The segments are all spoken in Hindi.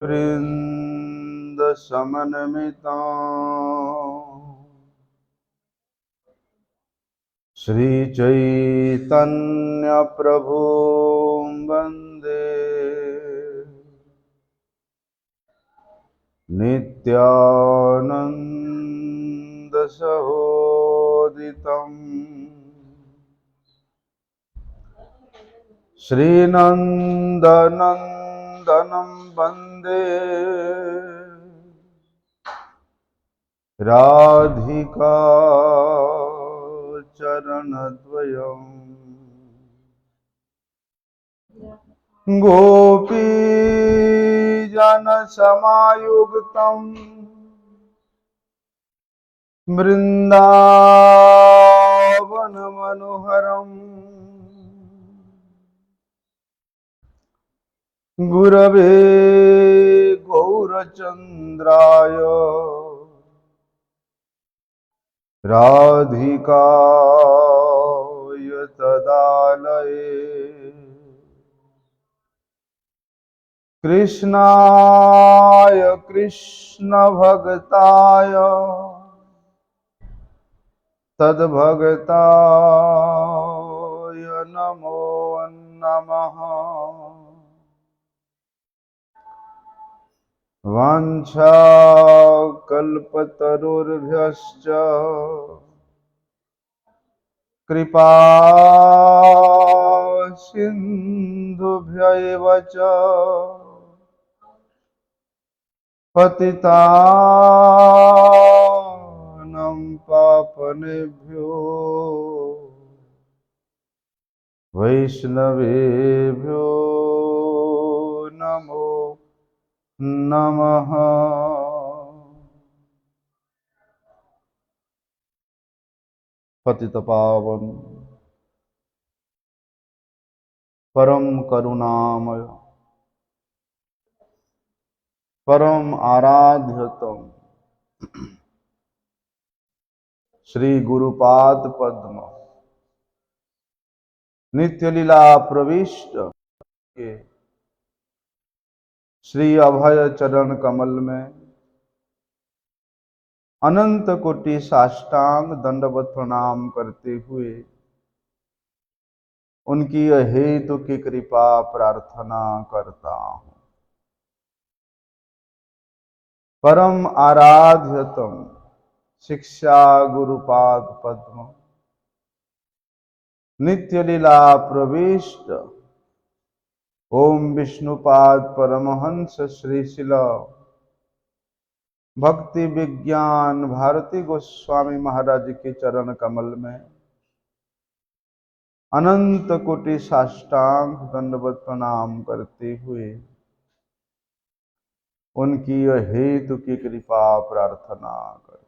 वृंद समन्विता श्री चैतन्य प्रभु वंदे नित्यानंद सहोदितम् श्रीनंदनंदनं वंदे राधिका चरणद्वयम् गोपीजनसमायुक्तं वृन्दावनमनोहरम् गुरवे गौरचन्द्राय राधिकाय तदालये कृष्णाय कृष्णभक्ताय तद्भक्ताय नमो नमः। वाञ्छाकल्पतरुर्भ्यश्च कृपा सिन्धुभ्य एव च पतितानं पावनेभ्यो वैष्णवेभ्यो नमो नमः। पतित पावन परम करुणामय परम आराध्यतम श्री गुरुपाद पद्म नित्य लीला प्रविष्ट के श्री अभय चरण कमल में अनंत कोटि साष्टांग दंडवत प्रणाम करते हुए उनकी हेतु की कृपा प्रार्थना करता हूं। परम आराध्यतम शिक्षा गुरुपाद पद्म नित्य लीला प्रविष्ट ओम विष्णुपाद परमहंस श्री शिल भक्ति विज्ञान भारती गोस्वामी महाराज के चरण कमल में अनंत कोटि साष्टांग दंडवत प्रणाम करते हुए उनकी हेतु की कृपा प्रार्थना करता।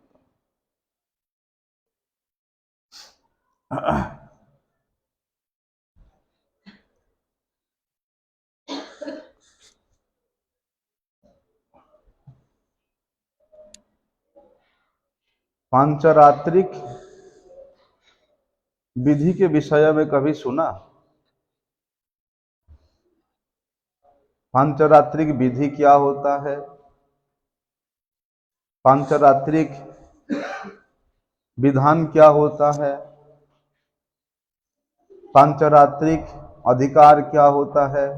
पांचरात्रिक विधि के विषय में कभी सुना? पांचरात्रिक विधि क्या होता है? पांचरात्रिक विधान क्या होता है? पांचरात्रिक अधिकार क्या होता है?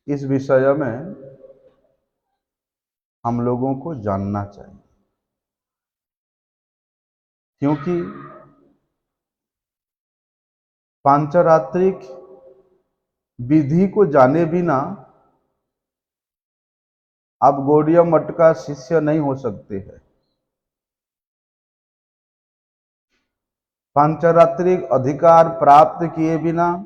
इस विषय में हम लोगों को जानना चाहिए, क्योंकि पांचरात्रिक विधि को जाने बिना आप गौड़िया मठ का शिष्य नहीं हो सकते हैं। पांचरात्रिक अधिकार प्राप्त किए बिना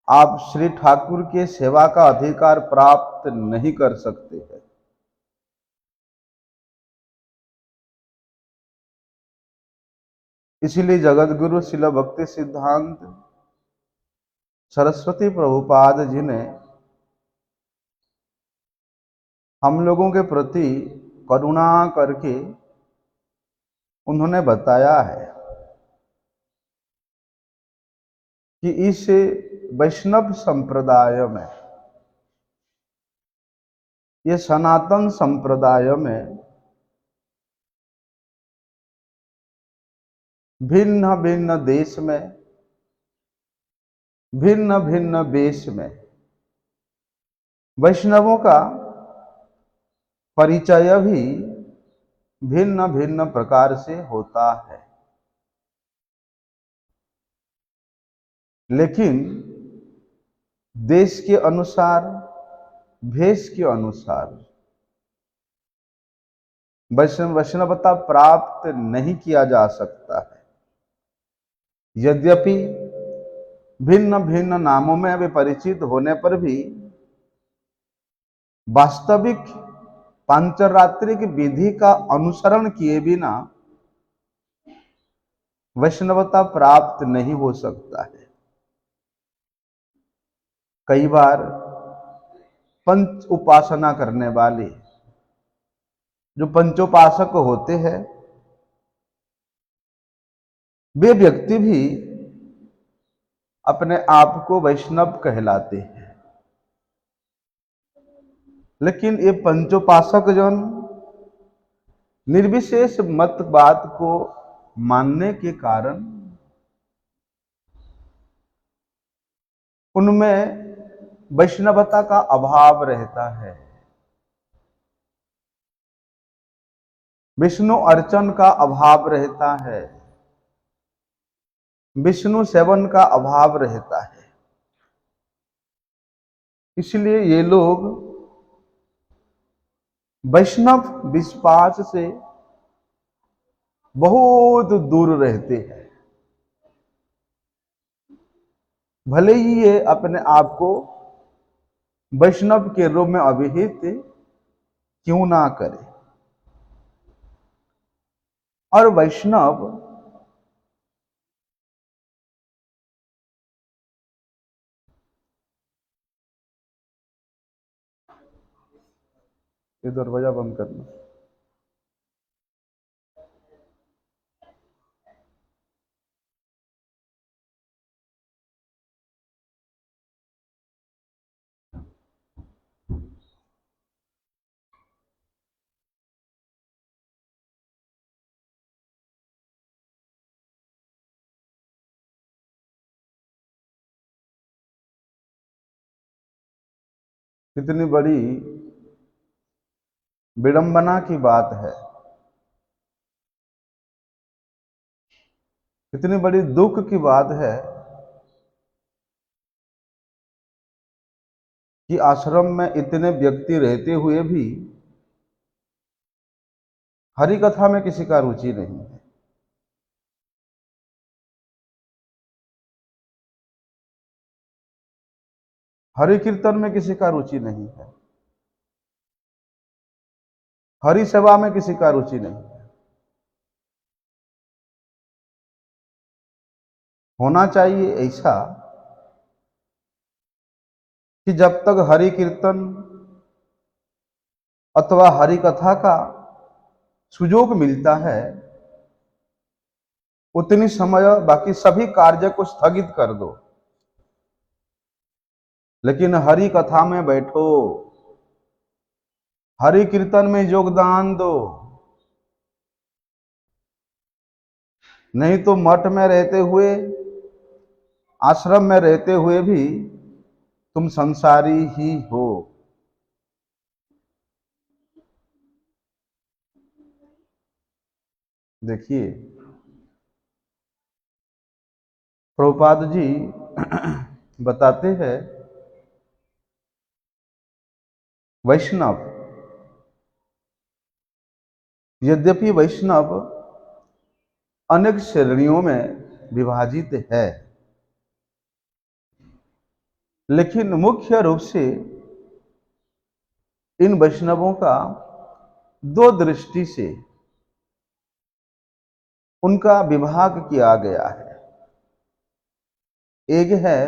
आप श्री ठाकुर के सेवा का अधिकार प्राप्त नहीं कर सकते हैं। इसीलिए जगत गुरु शिल भक्ति सिद्धांत सरस्वती प्रभुपाद जी ने हम लोगों के प्रति करुणा करके उन्होंने बताया है कि इस वैष्णव संप्रदाय में, ये सनातन संप्रदाय में भिन्न भिन्न देश में, भिन्न भिन्न वेश में वैष्णवों का परिचय भी भिन्न भिन्न प्रकार से होता है। लेकिन देश के अनुसार, भेष के अनुसार वैष्णवता प्राप्त नहीं किया जा सकता है। यद्यपि भिन्न भिन्न नामों में वे परिचित होने पर भी वास्तविक पांचरात्रिक विधि का अनुसरण किए बिना वैष्णवता प्राप्त नहीं हो सकता है। कई बार पंच उपासना करने वाले जो पंचोपासक होते हैं, वे व्यक्ति भी अपने आप को वैष्णव कहलाते हैं। लेकिन ये पंचोपासक जन निर्विशेष मतवाद को मानने के कारण उनमें वैष्णवता का अभाव रहता है, विष्णु अर्चन का अभाव रहता है, विष्णु सेवन का अभाव रहता है। इसलिए ये लोग वैष्णव विश्वास से बहुत दूर रहते हैं। भले ही ये अपने आप को वैष्णव के रूप में अभिहित क्यों ना करे। और वैष्णव ये दरवाजा बंद करना। कितनी बड़ी विडंबना की बात है, कितनी बड़ी दुख की बात है कि आश्रम में इतने व्यक्ति रहते हुए भी हरि कथा में किसी का रुचि नहीं है। हरि कीर्तन में किसी का रुचि नहीं है, हरि सेवा में किसी का रुचि नहीं है। होना चाहिए ऐसा कि जब तक हरि कीर्तन अथवा हरि कथा का सुयोग मिलता है, उतनी समय बाकी सभी कार्य को स्थगित कर दो। लेकिन हरि कथा में बैठो, हरि कीर्तन में योगदान दो, नहीं तो मठ में रहते हुए, आश्रम में रहते हुए भी तुम संसारी ही हो। देखिए, प्रभुपाद जी बताते हैं, वैष्णव, यद्यपि वैष्णव अनेक श्रेणियों में विभाजित है, लेकिन मुख्य रूप से इन वैष्णवों का दो दृष्टि से उनका विभाग किया गया है। एक है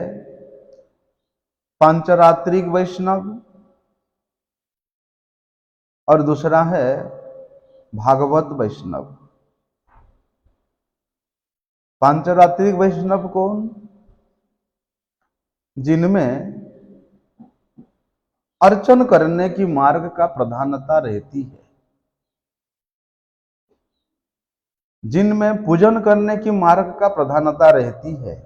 पांचरात्रिक वैष्णव और दूसरा है भागवत वैष्णव। पांचरात्रिक वैष्णव कौन? जिनमें अर्चन करने की मार्ग का प्रधानता रहती है, जिनमें पूजन करने की मार्ग का प्रधानता रहती है,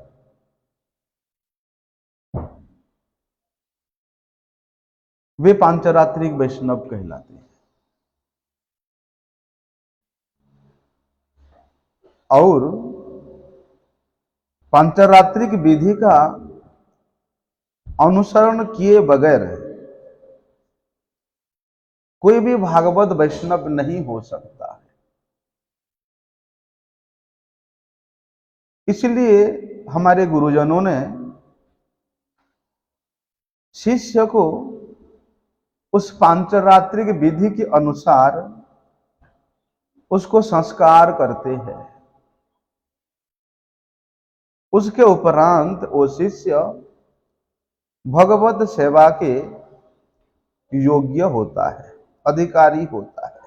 वे पांचरात्रिक वैष्णव कहलाते हैं। और पांचरात्रिक विधि का अनुसरण किए बगैर कोई भी भागवत वैष्णव नहीं हो सकता है। इसलिए हमारे गुरुजनों ने शिष्य को उस पांचरात्रिक विधि के अनुसार उसको संस्कार करते हैं। उसके उपरांत वो शिष्य भगवत सेवा के योग्य होता है, अधिकारी होता है।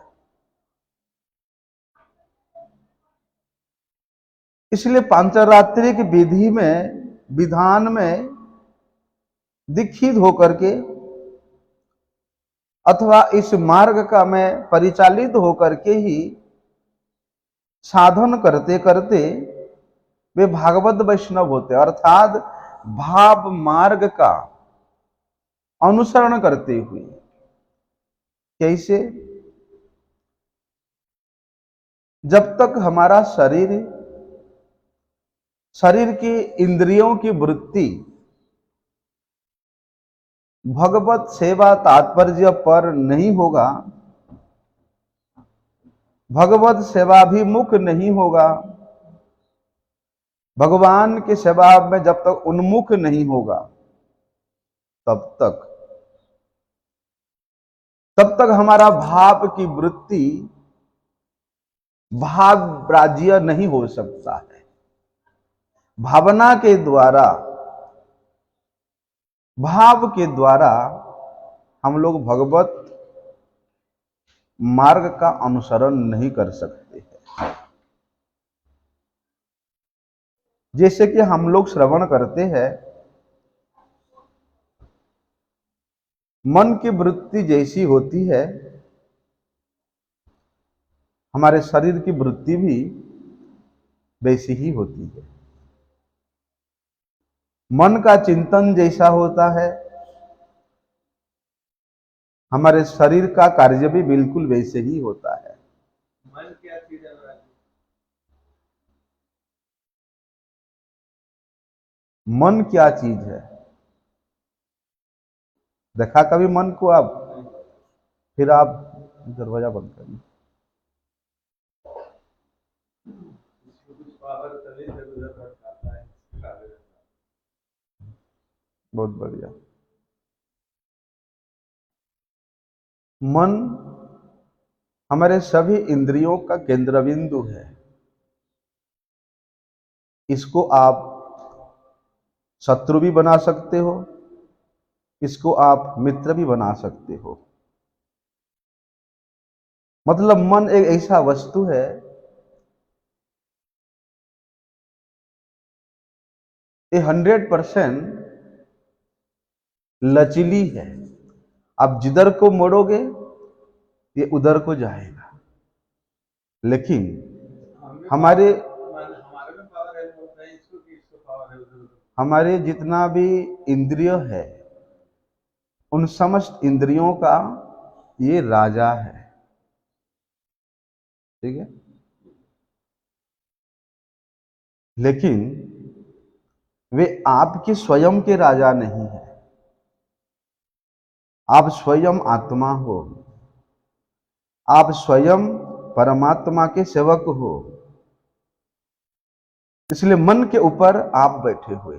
इसलिए पांचरात्रिक विधि में, विधान में दीक्षित होकर के अथवा इस मार्ग का में परिचालित होकर के ही साधन करते करते वे भागवत वैष्णव होते, अर्थात भाव मार्ग का अनुसरण करते हुए। कैसे? जब तक हमारा शरीर की इंद्रियों की वृत्ति भगवत सेवा तात्पर्य पर नहीं होगा, भगवत सेवाभिमुख नहीं होगा, भगवान की सेवा में जब तक उन्मुख नहीं होगा, तब तक हमारा भाव की वृत्ति भाव राज्य नहीं हो सकता है। भावना के द्वारा, भाव के द्वारा हम लोग भगवत मार्ग का अनुसरण नहीं कर सकते हैं। जैसे कि हम लोग श्रवण करते हैं, मन की वृत्ति जैसी होती है, हमारे शरीर की वृत्ति भी वैसी ही होती है। मन का चिंतन जैसा होता है, हमारे शरीर का कार्य भी बिल्कुल वैसे ही होता है। मन क्या चीज है? मन क्या चीज है? देखा कभी मन को आप? फिर आप दरवाजा बंद करिए। बहुत बढ़िया। मन हमारे सभी इंद्रियों का केंद्र बिंदु है। इसको आप शत्रु भी बना सकते हो, इसको आप मित्र भी बना सकते हो। मतलब मन एक ऐसा वस्तु है, ये 100% लचीली है। आप जिधर को मोड़ोगे ये उधर को जाएगा। लेकिन हमारे जितना भी इंद्रिय है, उन समस्त इंद्रियों का ये राजा है। ठीक है? लेकिन वे आपके स्वयं के राजा नहीं है। आप स्वयं आत्मा हो, आप स्वयं परमात्मा के सेवक हो। इसलिए मन के ऊपर आप बैठे हुए।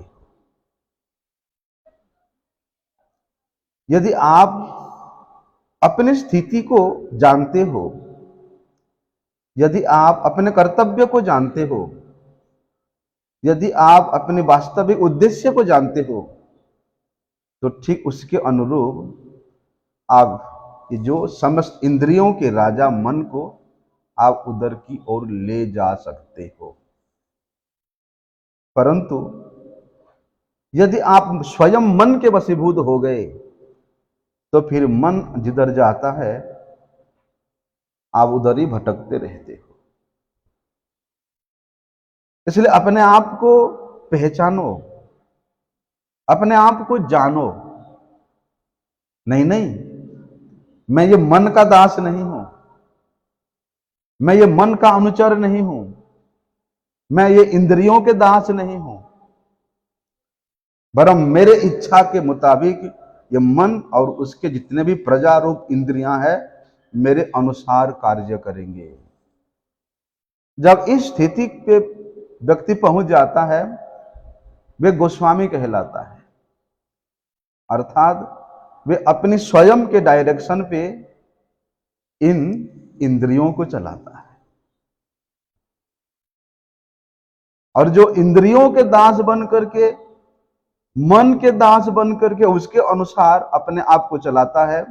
यदि आप अपनी स्थिति को जानते हो, यदि आप अपने कर्तव्य को जानते हो, यदि आप अपने वास्तविक उद्देश्य को जानते हो, तो ठीक उसके अनुरूप आप ये जो समस्त इंद्रियों के राजा मन को आप उधर की ओर ले जा सकते हो। परंतु यदि आप स्वयं मन के वशीभूत हो गए तो फिर मन जिधर जाता है आप उधर ही भटकते रहते हो। इसलिए अपने आप को पहचानो, अपने आप को जानो। नहीं नहीं, मैं ये मन का दास नहीं हूं, मैं ये मन का अनुचर नहीं हूं, मैं ये इंद्रियों के दास नहीं हूं, वरन मेरे इच्छा के मुताबिक ये मन और उसके जितने भी प्रजा रूप इंद्रियां हैं मेरे अनुसार कार्य करेंगे। जब इस स्थिति पे व्यक्ति पहुंच जाता है वे गोस्वामी कहलाता है, अर्थात वे अपनी स्वयं के डायरेक्शन पे इन इंद्रियों को चलाता है। और जो इंद्रियों के दास बन करके, मन के दास बन करके उसके अनुसार अपने आप को चलाता है,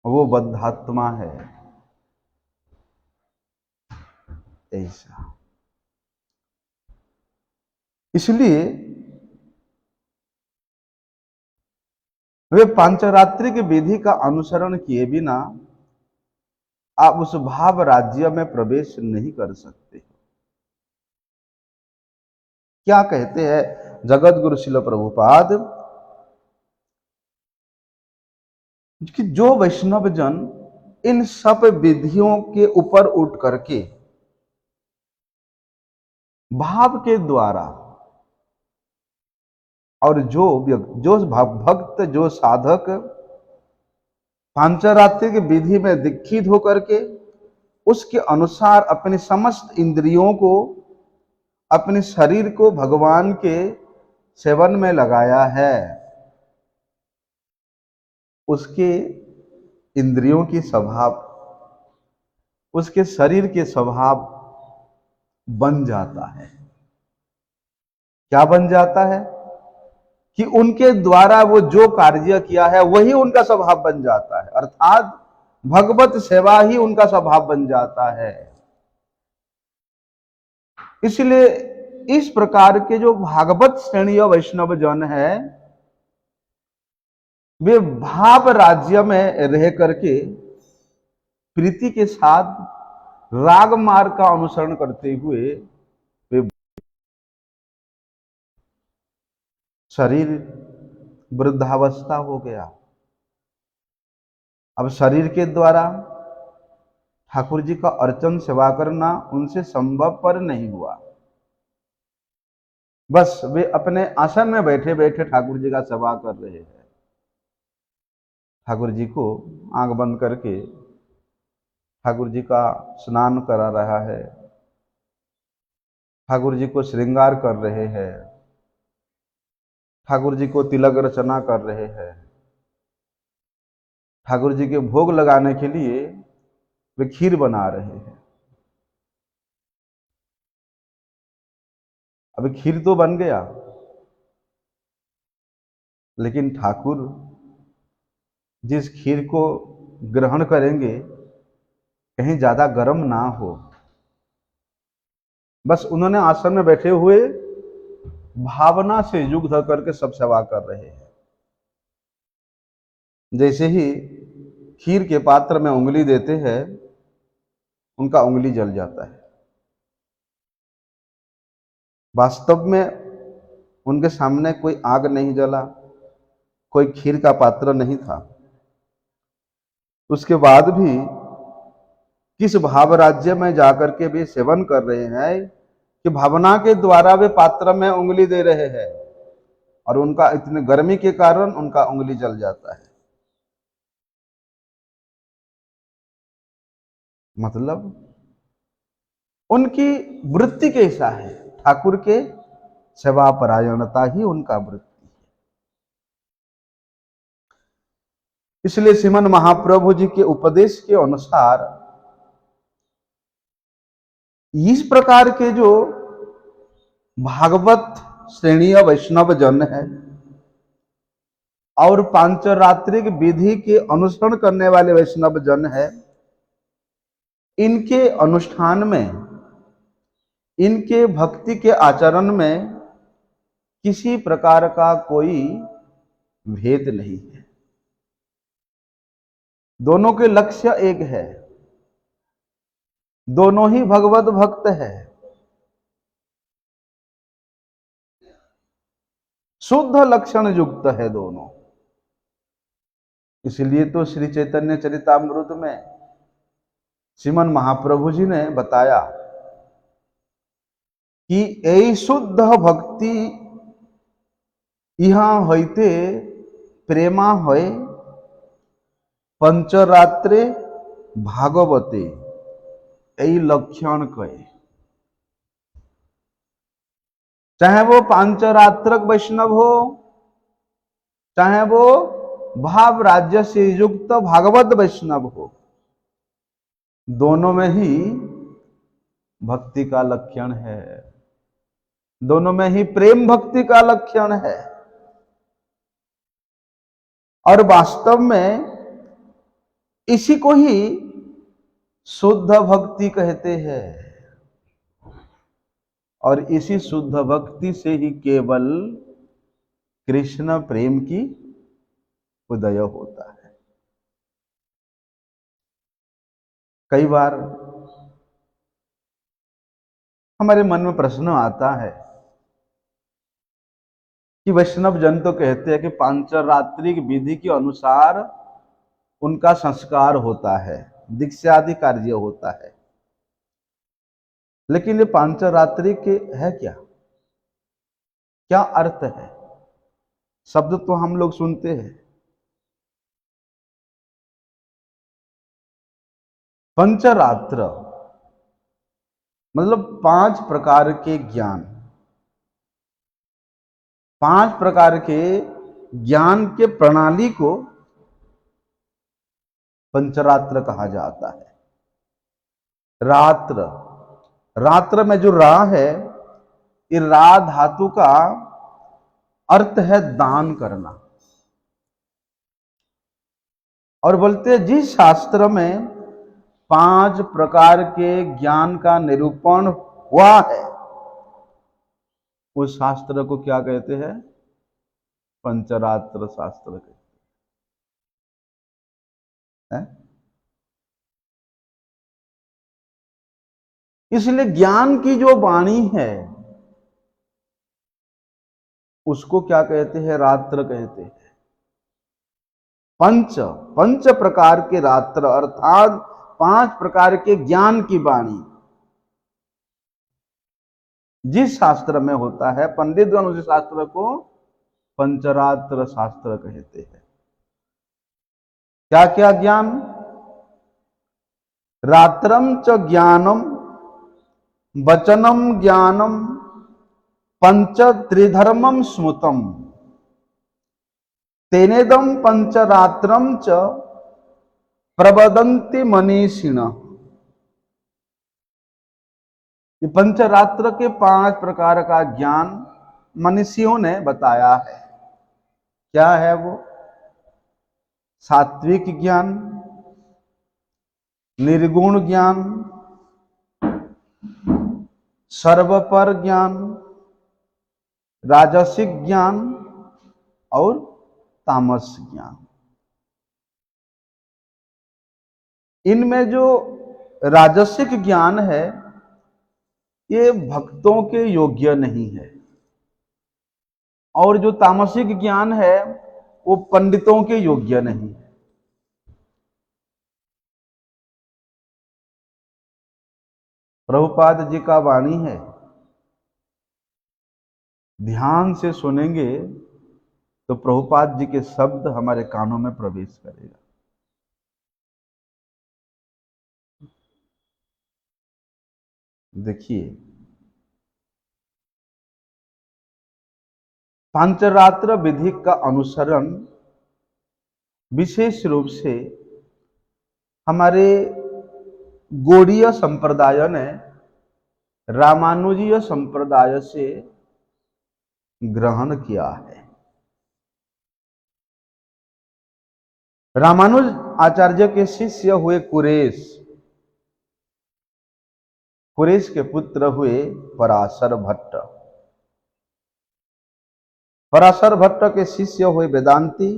वो बद्धात्मा है। ऐसा इसलिए वे पांचरात्रि की विधि का अनुसरण किए बिना आप उस भाव राज्य में प्रवेश नहीं कर सकते। क्या कहते हैं जगत गुरु श्रील प्रभुपाद कि जो वैष्णव जन इन सब विधियों के ऊपर उठ करके भाव के द्वारा और जो भक्त जो साधक पांचरात्रि की विधि में दीक्षित होकर के उसके अनुसार अपने समस्त इंद्रियों को, अपने शरीर को भगवान के सेवन में लगाया है, उसके इंद्रियों की स्वभाव, उसके शरीर के स्वभाव बन जाता है। क्या बन जाता है कि उनके द्वारा वो जो कार्य किया है वही उनका स्वभाव बन जाता है, अर्थात भगवत सेवा ही उनका स्वभाव बन जाता है। इसलिए इस प्रकार के जो भागवत श्रेणी वैष्णव जन है वे भाव राज्य में रह करके प्रीति के साथ राग मार्ग का अनुसरण करते हुए वे शरीर वृद्धावस्था हो गया। अब शरीर के द्वारा ठाकुर जी का अर्चन सेवा करना उनसे संभव पर नहीं हुआ। बस वे अपने आसन में बैठे बैठे ठाकुर जी का सेवा कर रहे हैं। ठाकुर जी को आंख बंद करके ठाकुर जी का स्नान करा रहा है, ठाकुर जी को श्रृंगार कर रहे हैं, ठाकुर जी को तिलक रचना कर रहे हैं, ठाकुर जी के भोग लगाने के लिए वे खीर बना रहे हैं। अभी खीर तो बन गया, लेकिन ठाकुर जिस खीर को ग्रहण करेंगे कहीं ज्यादा गर्म ना हो, बस उन्होंने आसन में बैठे हुए भावना से युक्त करके सब सेवा कर रहे हैं। जैसे ही खीर के पात्र में उंगली देते हैं उनका उंगली जल जाता है। वास्तव में उनके सामने कोई आग नहीं जला, कोई खीर का पात्र नहीं था, उसके बाद भी किस भाव राज्य में जाकर के वे सेवन कर रहे हैं कि भावना के द्वारा वे पात्र में उंगली दे रहे हैं और उनका इतने गर्मी के कारण उनका उंगली जल जाता है। मतलब उनकी वृत्ति कैसा है, ठाकुर के सेवा परायणता ही उनका वृत्ति है। इसलिए श्रीमन महाप्रभु जी के उपदेश के अनुसार इस प्रकार के जो भागवत श्रेणी वैष्णव जन है और पांचरात्रिक विधि के अनुसरण करने वाले वैष्णव जन है, इनके अनुष्ठान में इनके भक्ति के आचरण में किसी प्रकार का कोई भेद नहीं है, दोनों के लक्ष्य एक है, दोनों ही भगवत भक्त है, शुद्ध लक्षण युक्त है दोनों। इसलिए तो श्री चैतन्य चरितामृत में श्रीमन महाप्रभु जी ने बताया कि यही शुद्ध भक्ति यहाँ होते प्रेमा होय पंचरात्रे भागवते, यही लक्षण कहे। चाहे वो पांचरात्रक वैष्णव हो, चाहे वो भाव राज्य से युक्त भागवत वैष्णव हो, दोनों में ही भक्ति का लक्षण है, दोनों में ही प्रेम भक्ति का लक्षण है। और वास्तव में इसी को ही शुद्ध भक्ति कहते हैं, और इसी शुद्ध भक्ति से ही केवल कृष्ण प्रेम की उदय होता है। कई बार हमारे मन में प्रश्न आता है कि वैष्णव जन तो कहते हैं कि पांचरात्रिक विधि के अनुसार उनका संस्कार होता है, दीक्षा आदि कार्य होता है, लेकिन ये पांचरात्रि के है क्या, क्या अर्थ है? शब्द तो हम लोग सुनते हैं, पंचरात्र मतलब 5 प्रकार के ज्ञान, 5 प्रकार के ज्ञान के प्रणाली को पंचरात्र कहा जाता है। रात्र, रात्र में जो रा है, ये रा धातु का अर्थ है दान करना। और बोलते हैं जिस शास्त्र में 5 प्रकार के ज्ञान का निरूपण हुआ है, उस शास्त्र को क्या कहते हैं? पंचरात्र शास्त्र कहते हैं। इसलिए ज्ञान की जो वाणी है उसको क्या कहते हैं? रात्र कहते हैं। पंच प्रकार के रात्र अर्थात 5 प्रकार के ज्ञान की वाणी जिस शास्त्र में होता है, पंडित गण उस शास्त्र को पंचरात्र शास्त्र कहते हैं। क्या क्या ज्ञान? रात्रम च ज्ञानम वचनम ज्ञानम पंच त्रिधर्मम स्मृतम तेनेदम पंचरात्रम च प्रवदन्ति मनीषिण। ये पंचरात्र के 5 प्रकार का ज्ञान मनीषियों ने बताया है। क्या है वो? सात्विक ज्ञान, निर्गुण ज्ञान, सर्वपर ज्ञान, राजसिक ज्ञान और तामस ज्ञान। इनमें जो राजसिक ज्ञान है ये भक्तों के योग्य नहीं है, और जो तामसिक ज्ञान है वो पंडितों के योग्य नहीं है। प्रभुपाद जी का वाणी है, ध्यान से सुनेंगे तो प्रभुपाद जी के शब्द हमारे कानों में प्रवेश करेगा। देखिए, पांचरात्र विधि का अनुसरण विशेष रूप से हमारे गौड़ीय संप्रदाय ने रामानुजीय संप्रदाय से ग्रहण किया है। रामानुज आचार्य के शिष्य हुए कुरेश, पुरेश के पुत्र हुए पराशर भट्ट। पराशर भट्ट के शिष्य हुए वेदांती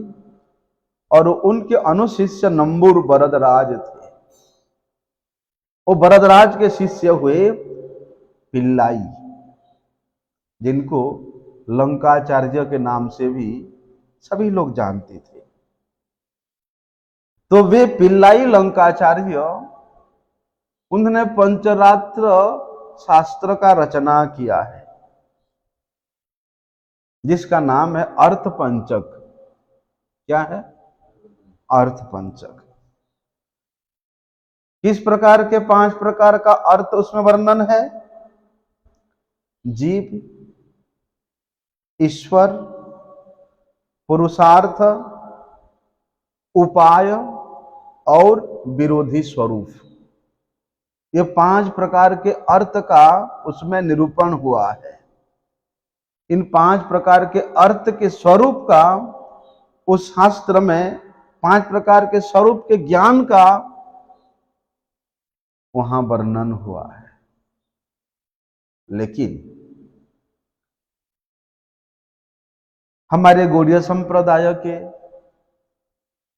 और उनके अनुशिष्य नंबूर वरदराज थे। वो वरदराज के शिष्य हुए पिल्लाई, जिनको लंकाचार्य के नाम से भी सभी लोग जानते थे। तो वे पिल्लाई लंकाचार्य, उन्होंने पंचरात्र शास्त्र का रचना किया है, जिसका नाम है अर्थ पंचक। क्या है? अर्थ पंचक। किस प्रकार के 5 प्रकार का अर्थ उसमें वर्णन है? जीव, ईश्वर, पुरुषार्थ, उपाय और विरोधी स्वरूप। ये 5 प्रकार के अर्थ का उसमें निरूपण हुआ है। इन 5 प्रकार के अर्थ के स्वरूप का उस शास्त्र में 5 प्रकार के स्वरूप के ज्ञान का वहां वर्णन हुआ है। लेकिन हमारे गौड़ीय संप्रदाय के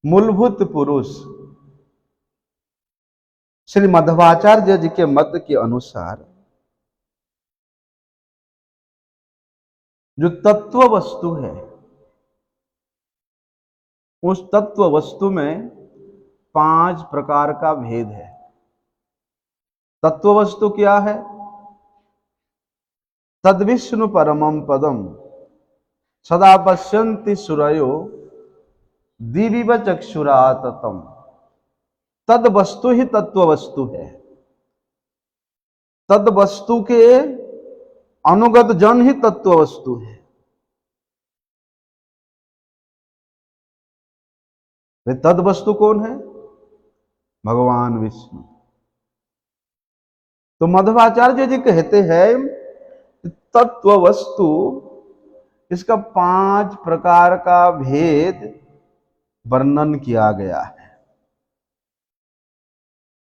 मूलभूत पुरुष श्री मध्वाचार्य जी के मत के अनुसार जो तत्व वस्तु है, उस तत्व वस्तु में 5 प्रकार का भेद है। तत्व वस्तु क्या है? तद्विष्णु परमं पदम सदा पश्यन्ति सूरयो दिविव चक्षुराततम। तद वस्तु ही तत्व वस्तु है। तद वस्तु के अनुगत जन ही तत्व वस्तु है। वे तद वस्तु कौन है? भगवान विष्णु। तो मध्वाचार्य जी कहते हैं तत्व वस्तु, इसका 5 प्रकार का भेद वर्णन किया गया है।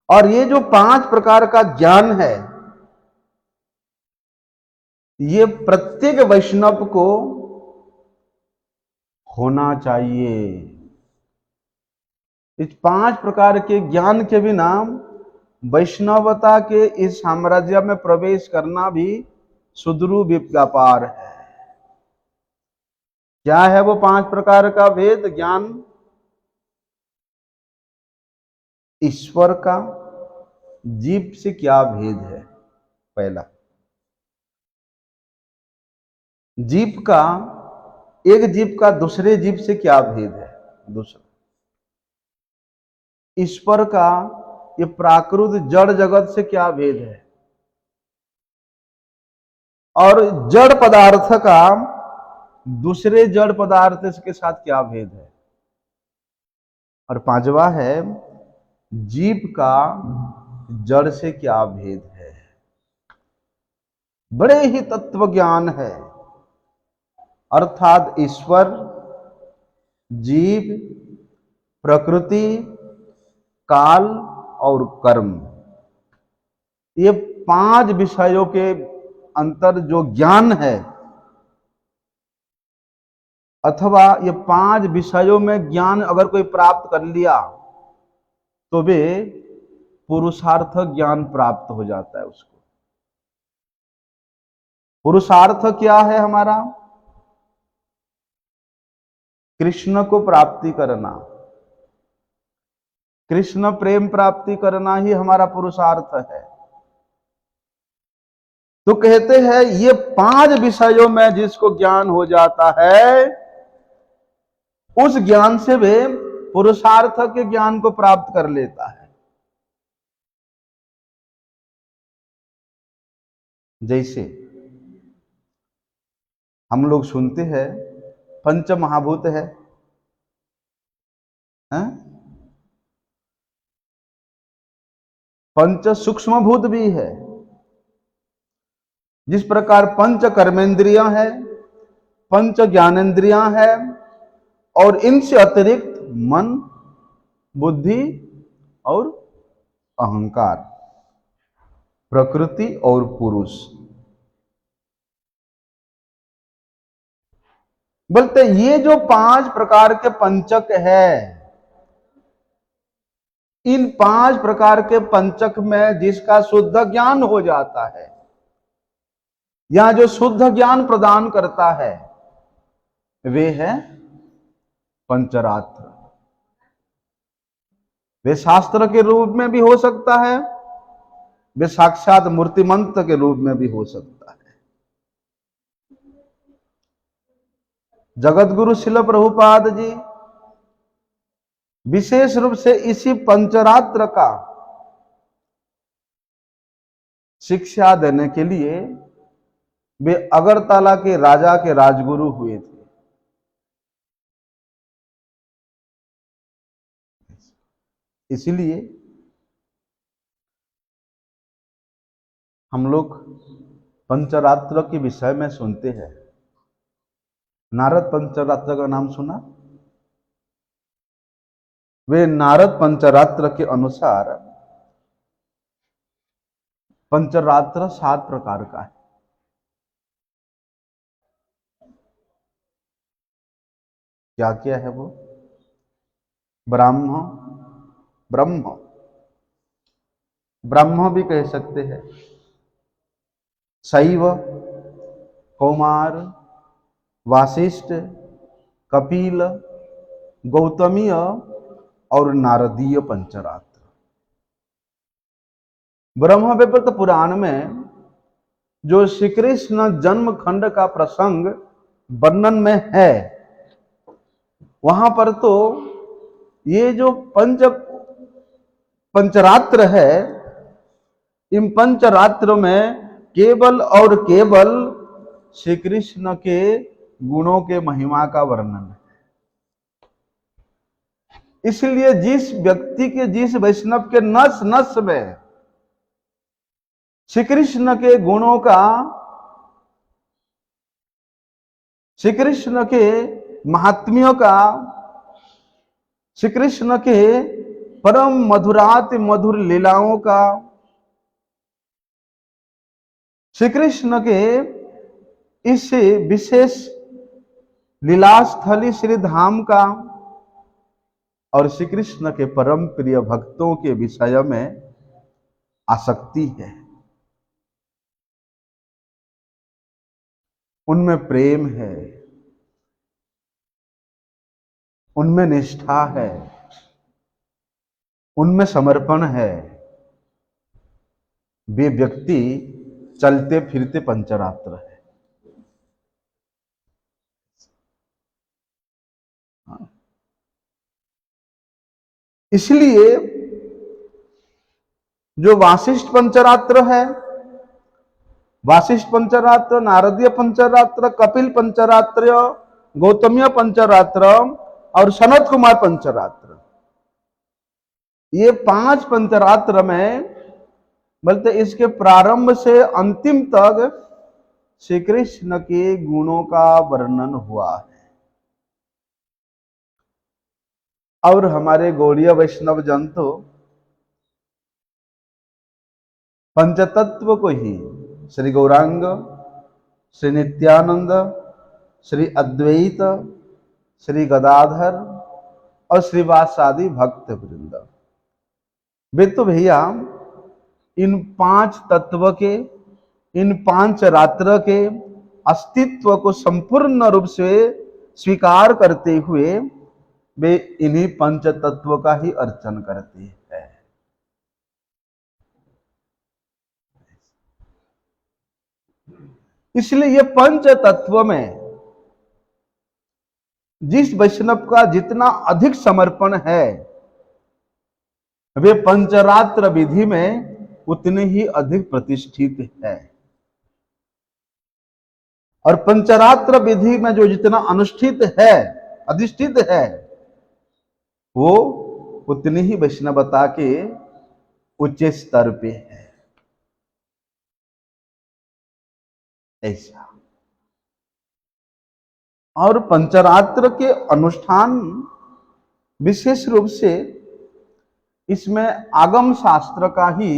और ये जो 5 प्रकार का ज्ञान है, ये प्रत्येक वैष्णव को होना चाहिए। इस 5 प्रकार के ज्ञान के बिना वैष्णवता के इस साम्राज्य में प्रवेश करना भी सुदूर व्यापार है। क्या है वो 5 प्रकार का भेद ज्ञान? ईश्वर का जीव से क्या भेद है? पहला, जीव का, एक जीव का दूसरे जीव से क्या भेद है? दूसरा, ईश्वर का ये प्राकृत जड़ जगत से क्या भेद है? और जड़ पदार्थ का दूसरे जड़ पदार्थ के साथ क्या भेद है? और 5वां है जीव का जड़ से क्या भेद है? बड़े ही तत्व ज्ञान है। अर्थात ईश्वर, जीव, प्रकृति, काल और कर्म, ये 5 विषयों के अंतर जो ज्ञान है, अथवा ये 5 विषयों में ज्ञान अगर कोई प्राप्त कर लिया तो वे पुरुषार्थ ज्ञान प्राप्त हो जाता है उसको। पुरुषार्थ क्या है हमारा? कृष्ण को प्राप्ति करना, कृष्ण प्रेम प्राप्ति करना ही हमारा पुरुषार्थ है। तो कहते हैं ये 5 विषयों में जिसको ज्ञान हो जाता है, उस ज्ञान से वे पुरुषार्थ के ज्ञान को प्राप्त कर लेता है। जैसे हम लोग सुनते हैं पंच महाभूत है, पंच सूक्ष्म भूत भी है। जिस प्रकार पंच कर्मेंद्रियां है, पंच ज्ञानेंद्रियां है, और इनसे अतिरिक्त मन, बुद्धि और अहंकार, प्रकृति और पुरुष। बोलते ये जो 5 प्रकार के पंचक है, इन 5 प्रकार के पंचक में जिसका शुद्ध ज्ञान हो जाता है या जो शुद्ध ज्ञान प्रदान करता है वे है पंचरात्र। वे शास्त्र के रूप में भी हो सकता है, वे साक्षात मूर्तिमंत के रूप में भी हो सकता है। जगत गुरु शिल प्रभुपाद जी विशेष रूप से इसी पंचरात्र का शिक्षा देने के लिए वे अगरतला के राजा के राजगुरु हुए थे। इसीलिए हम लोग पंचरात्र के विषय में सुनते हैं। नारद पंचरात्र का नाम सुना? वे नारद पंचरात्र के अनुसार पंचरात्र 7 प्रकार का है। क्या क्या है वो? ब्रह्म भी कह सकते हैं, शैव, कौमार, वासिष्ठ, कपिल, गौतमीय और नारदीय पंचरात्र। ब्रह्म वेवर्त पुराण में जो श्री कृष्ण जन्म खंड का प्रसंग वर्णन में है, वहां पर तो ये जो पंचरात्र है, इन पंचरात्र में केवल और केवल श्री कृष्ण के गुणों के महिमा का वर्णन है। इसलिए जिस व्यक्ति के, जिस वैष्णव के नस नस में श्री कृष्ण के गुणों का, श्री कृष्ण के महात्म्यों का, श्री कृष्ण के परम मधुराति मधुर लीलाओं का, श्री कृष्ण के इस विशेष लीलास्थली श्री धाम का और श्री कृष्ण के परम प्रिय भक्तों के विषय में आसक्ति है, उनमें प्रेम है, उनमें निष्ठा है, उनमें समर्पण है, वे व्यक्ति चलते फिरते पंचरात्र है। इसलिए जो वासिष्ठ पंचरात्र है, वासिष्ठ पंचरात्र, नारदीय पंचरात्र, कपिल पंचरात्र, गौतमीय पंचरात्र और सनत कुमार पंचरात्र, ये 5 पंचरात्र में बोलते इसके प्रारंभ से अंतिम तक श्री कृष्ण के गुणों का वर्णन हुआ है। और हमारे गौड़ीय वैष्णव जन तो पंचतत्व को ही श्री गौरांग, श्री नित्यानंद, श्री अद्वैत, श्री गदाधर और श्रीवासादि भक्त वृंद, वे तो भैया इन 5 तत्व के, इन 5 रात्र के अस्तित्व को संपूर्ण रूप से स्वीकार करते हुए वे इन्हीं पंच तत्व का ही अर्चन करते हैं। इसलिए ये पंच तत्व में जिस वैष्णव का जितना अधिक समर्पण है, वे पंचरात्र विधि में उतने ही अधिक प्रतिष्ठित है। और पंचरात्र विधि में जो जितना अनुष्ठित है, अधिष्ठित है, वो उतनी ही वैष्णवता के उच्च स्तर पे है। ऐसा। और पंचरात्र के अनुष्ठान विशेष रूप से इसमें आगम शास्त्र का ही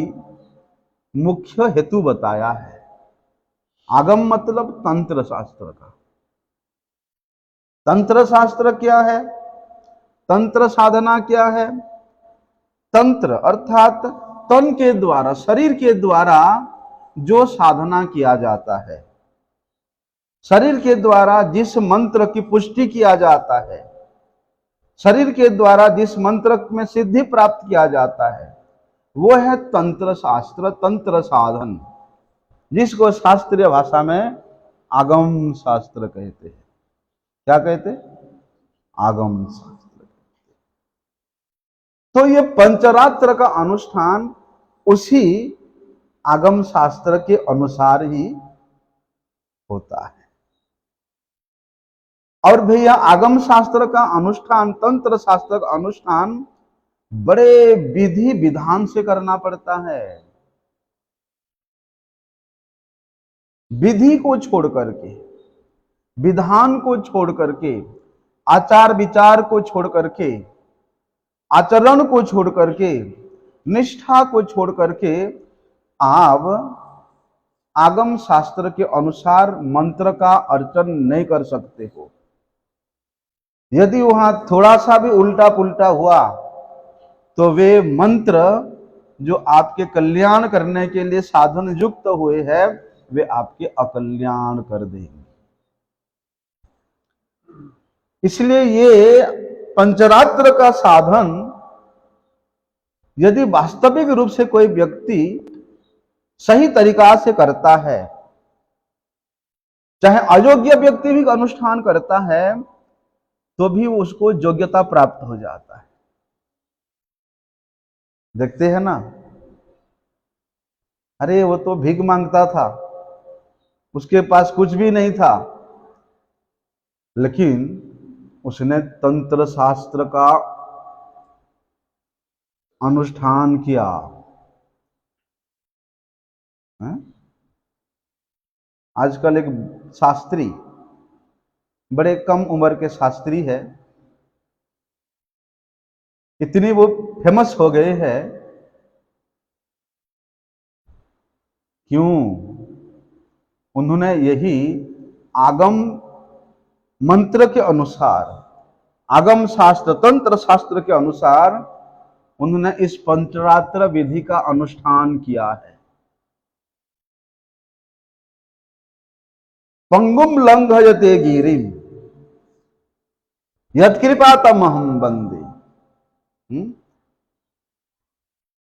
मुख्य हेतु बताया है। आगम मतलब तंत्र शास्त्र का। तंत्र शास्त्र क्या है? तंत्र साधना क्या है? तंत्र अर्थात तन के द्वारा, शरीर के द्वारा जो साधना किया जाता है, शरीर के द्वारा जिस मंत्र की पुष्टि किया जाता है, शरीर के द्वारा जिस मंत्र में सिद्धि प्राप्त किया जाता है, वो है तंत्र शास्त्र, तंत्र साधन, जिसको शास्त्रीय भाषा में आगम शास्त्र कहते हैं। क्या कहते? आगम शास्त्र। तो ये पंचरात्र का अनुष्ठान उसी आगम शास्त्र के अनुसार ही होता है। और भैया आगम शास्त्र का अनुष्ठान, तंत्र शास्त्र का अनुष्ठान बड़े विधि विधान से करना पड़ता है। विधि को छोड़ करके, विधान को छोड़ करके, आचार विचार को छोड़ करके, आचरण को छोड़ करके, निष्ठा को छोड़ करके आप आगम शास्त्र के अनुसार मंत्र का अर्चन नहीं कर सकते हो। यदि वहां थोड़ा सा भी उल्टा पुल्टा हुआ तो वे मंत्र जो आपके कल्याण करने के लिए साधन युक्त हुए हैं, वे आपके अकल्याण कर देंगे। इसलिए ये पंचरात्र का साधन यदि वास्तविक रूप से कोई व्यक्ति सही तरीका से करता है, चाहे अयोग्य व्यक्ति भी अनुष्ठान करता है, तो भी उसको योग्यता प्राप्त हो जाता है। देखते हैं ना, अरे वो तो भीख मांगता था, उसके पास कुछ भी नहीं था, लेकिन उसने तंत्र शास्त्र का अनुष्ठान किया है? आजकल एक शास्त्री, बड़े कम उम्र के शास्त्री है, इतनी वो फेमस हो गए हैं। क्यों? उन्होंने यही आगम मंत्र के अनुसार, आगम शास्त्र, तंत्र शास्त्र के अनुसार उन्होंने इस पंचरात्र विधि का अनुष्ठान किया है। पंगुम लंघयते गिरिम यत्कृपा तमहं वंदे।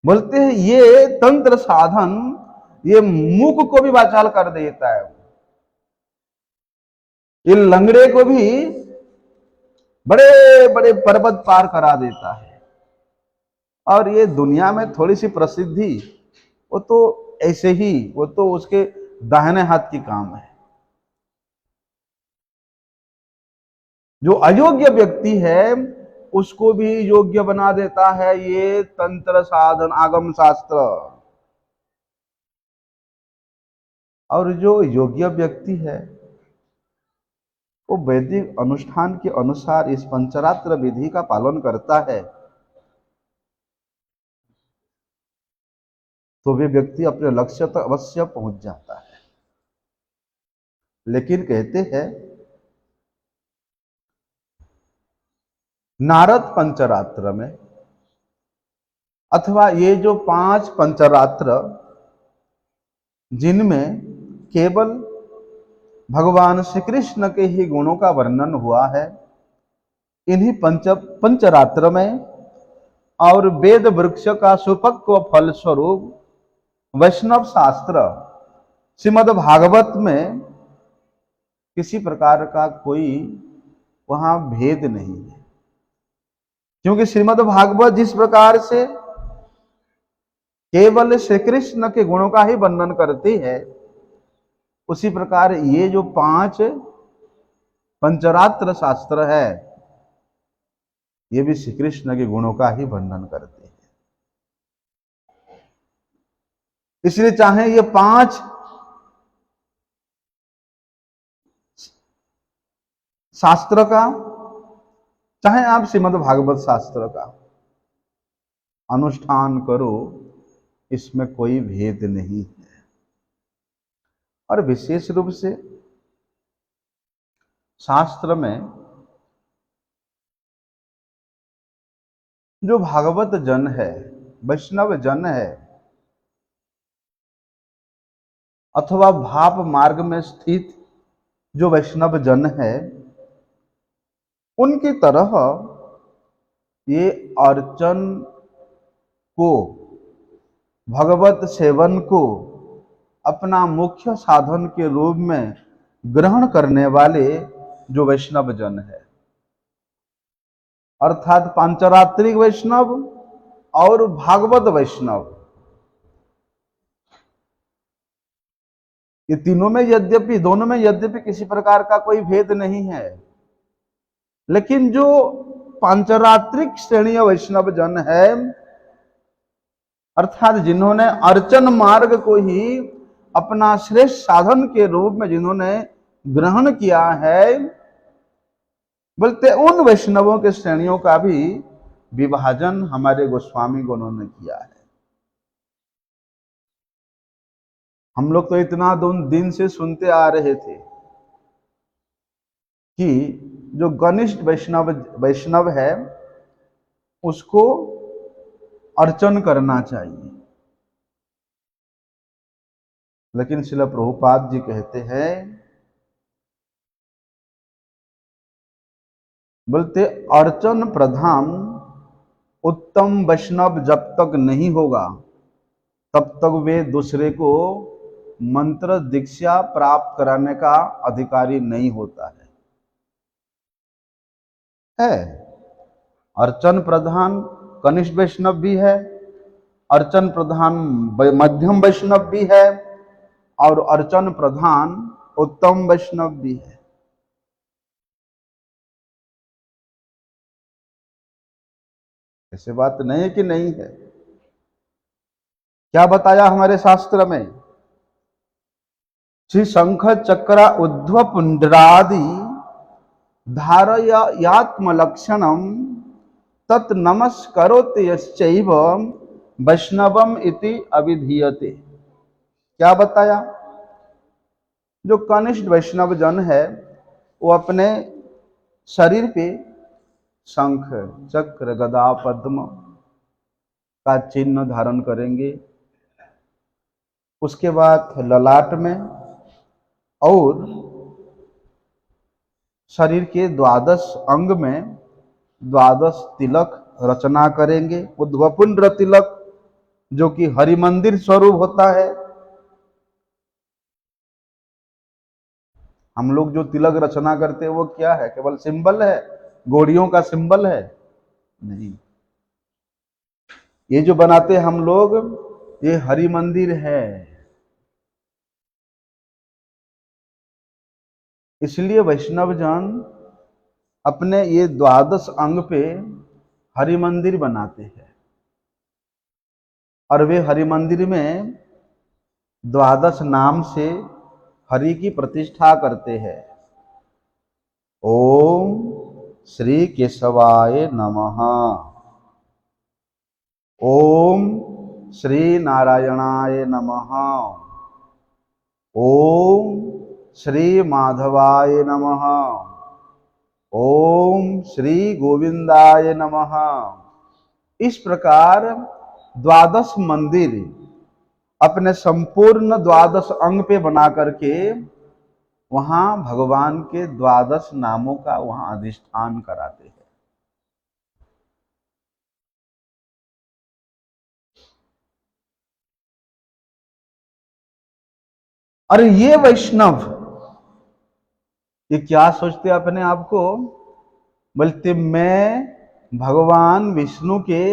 बोलते हैं ये तंत्र साधन ये मूक को भी वाचाल कर देता है, ये लंगड़े को भी बड़े बड़े पर्वत पार करा देता है। और ये दुनिया में थोड़ी सी प्रसिद्धि, वो तो ऐसे ही, वो तो उसके दाहिने हाथ की काम है। जो अयोग्य व्यक्ति है उसको भी योग्य बना देता है ये तंत्र साधन, आगम शास्त्र। और जो योग्य व्यक्ति है वो वैदिक अनुष्ठान के अनुसार इस पंचरात्र विधि का पालन करता है, तो वे व्यक्ति अपने लक्ष्य तक अवश्य पहुंच जाता है। लेकिन कहते हैं नारद पंचरात्र में, अथवा ये जो 5 पंचरात्र जिनमें केवल भगवान श्री कृष्ण के ही गुणों का वर्णन हुआ है, इन्हीं पंचरात्र में और वेद वृक्ष का सुपक्व फल स्वरूप वैष्णव शास्त्र श्रीमद् भागवत में किसी प्रकार का कोई वहां भेद नहीं है। क्योंकि श्रीमद् भागवत जिस प्रकार से केवल श्री कृष्ण के गुणों का ही वर्णन करती है, उसी प्रकार ये जो 5 पंचरात्र शास्त्र है ये भी श्री कृष्ण के गुणों का ही वर्णन करते हैं। इसलिए चाहे ये 5 शास्त्र का, चाहे आप श्रीमद् भागवत शास्त्र का अनुष्ठान करो, इसमें कोई भेद नहीं है। और विशेष रूप से शास्त्र में जो भागवत जन है, वैष्णव जन है, अथवा भाव मार्ग में स्थित जो वैष्णव जन है, उनकी तरह ये अर्चन को, भगवत सेवन को अपना मुख्य साधन के रूप में ग्रहण करने वाले जो वैष्णव जन है, अर्थात पांचरात्रिक वैष्णव और भागवत वैष्णव, ये तीनों में यद्यपि, दोनों में यद्यपि किसी प्रकार का कोई भेद नहीं है, लेकिन जो पांचरात्रिक श्रेणीय वैष्णव जन है, अर्थात जिन्होंने अर्चन मार्ग को ही अपना श्रेष्ठ साधन के रूप में जिन्होंने ग्रहण किया है, बोलते उन वैष्णवों के श्रेणियों का भी विभाजन हमारे गोस्वामी गणों ने किया है। हम लोग तो इतना दिन से सुनते आ रहे थे कि जो घनिष्ठ वैष्णव है उसको अर्चन करना चाहिए, लेकिन श्रील प्रभुपाद जी कहते हैं, बोलते अर्चन प्रधान उत्तम वैष्णव जब तक नहीं होगा तब तक वे दूसरे को मंत्र दीक्षा प्राप्त कराने का अधिकारी नहीं होता है। अर्चन प्रधान कनिष्ठ वैष्णव भी है, अर्चन प्रधान मध्यम वैष्णव भी है, और अर्चन प्रधान उत्तम वैष्णव भी है। ऐसे बात नहीं है कि नहीं है। क्या बताया हमारे शास्त्र में? श्री शंख चक्र उद्धव पुंडरादि धारयात्म लक्षणम तत् नमस्करोति यश्चैव वैष्णवम इति अभिधीयते। क्या बताया? जो कनिष्ठ वैष्णव जन है वो अपने शरीर पे शंख चक्र गदा पद्म का चिन्ह धारण करेंगे, उसके बाद ललाट में और शरीर के द्वादश अंग में द्वादश तिलक रचना करेंगे। उद्वपुंड्र तिलक जो कि हरिमंदिर स्वरूप होता है। हम लोग जो तिलक रचना करते हैं वो क्या है? केवल सिंबल है, घोड़ियों का सिंबल है? नहीं, ये जो बनाते हैं हम लोग, ये हरिमंदिर है। इसलिए वैष्णव जन अपने ये द्वादश अंग पे हरिमंदिर बनाते हैं, और वे हरिमंदिर में द्वादश नाम से हरि की प्रतिष्ठा करते हैं। ओम श्री केशवाय नमः, ओम श्री नारायणाय नमः, ओम श्री माधवाय नमः, ओम श्री गोविंदाय नमः। इस प्रकार द्वादश मंदिर अपने संपूर्ण द्वादश अंग पे बना करके वहां भगवान के द्वादश नामों का वहां अधिष्ठान कराते हैं। अरे ये वैष्णव ये क्या सोचते अपने आप को? बोलते मैं भगवान विष्णु के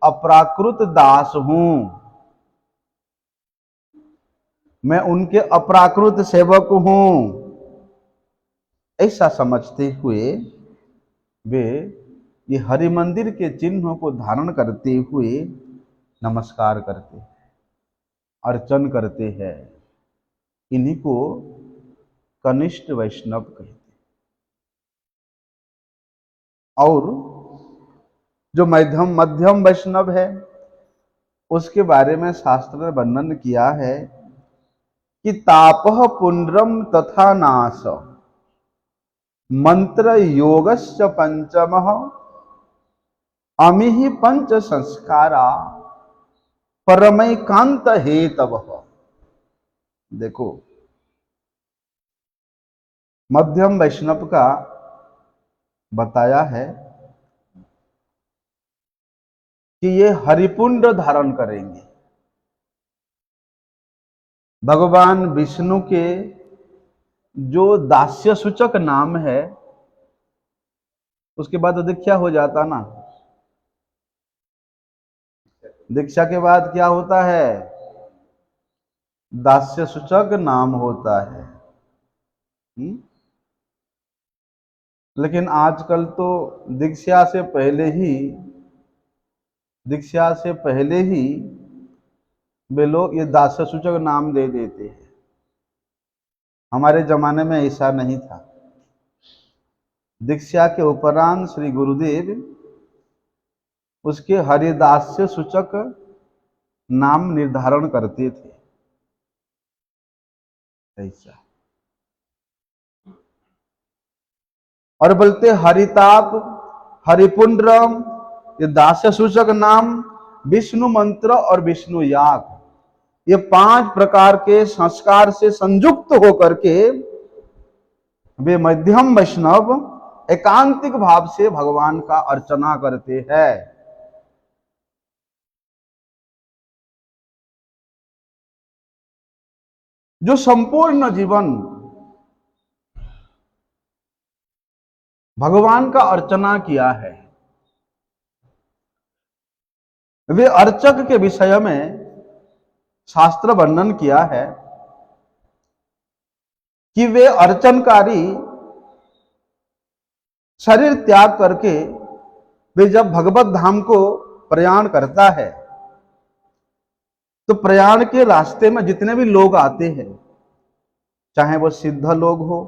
अपराकृत दास हूं, मैं उनके अपराकृत सेवक हूं, ऐसा समझते हुए वे ये हरिमंदिर के चिन्हों को धारण करते हुए नमस्कार करते हैं, अर्चन करते हैं। इन्हीं को कनिष्ठ वैष्णव कहते हैं। और जो मध्यम वैष्णव है उसके बारे में शास्त्र ने वर्णन किया है कि तापः पुण्ड्रम तथा नाश मंत्र योगस्य पंचमः अमिहि पंच संस्कारा परमैकांत हेतवः। देखो, मध्यम वैष्णव का बताया है कि ये हरिपुंड धारण करेंगे। भगवान विष्णु के जो दास्य सूचक नाम है, उसके बाद तो दीक्षा हो जाता ना। दीक्षा के बाद क्या होता है? दास्य सूचक नाम होता है। लेकिन आजकल तो दीक्षा से पहले ही वे लोग ये दास्य सूचक नाम दे देते हैं। हमारे जमाने में ऐसा नहीं था। दीक्षा के उपरांत श्री गुरुदेव उसके हरिदास्य सूचक नाम निर्धारण करते थे। ऐसा और बोलते हरिताप, हरिपुंड्रम, ये दास्य सूचक नाम, विष्णु मंत्र और विष्णु याग, ये 5 प्रकार के संस्कार से संयुक्त होकर के वे मध्यम वैष्णव एकांतिक भाव से भगवान का अर्चना करते हैं। जो संपूर्ण जीवन भगवान का अर्चना किया है, वे अर्चक के विषय में शास्त्र वर्णन किया है कि वे अर्चनकारी शरीर त्याग करके वे जब भगवत धाम को प्रयाण करता है, तो प्रयाण के रास्ते में जितने भी लोग आते हैं, चाहे वो सिद्ध लोग हो,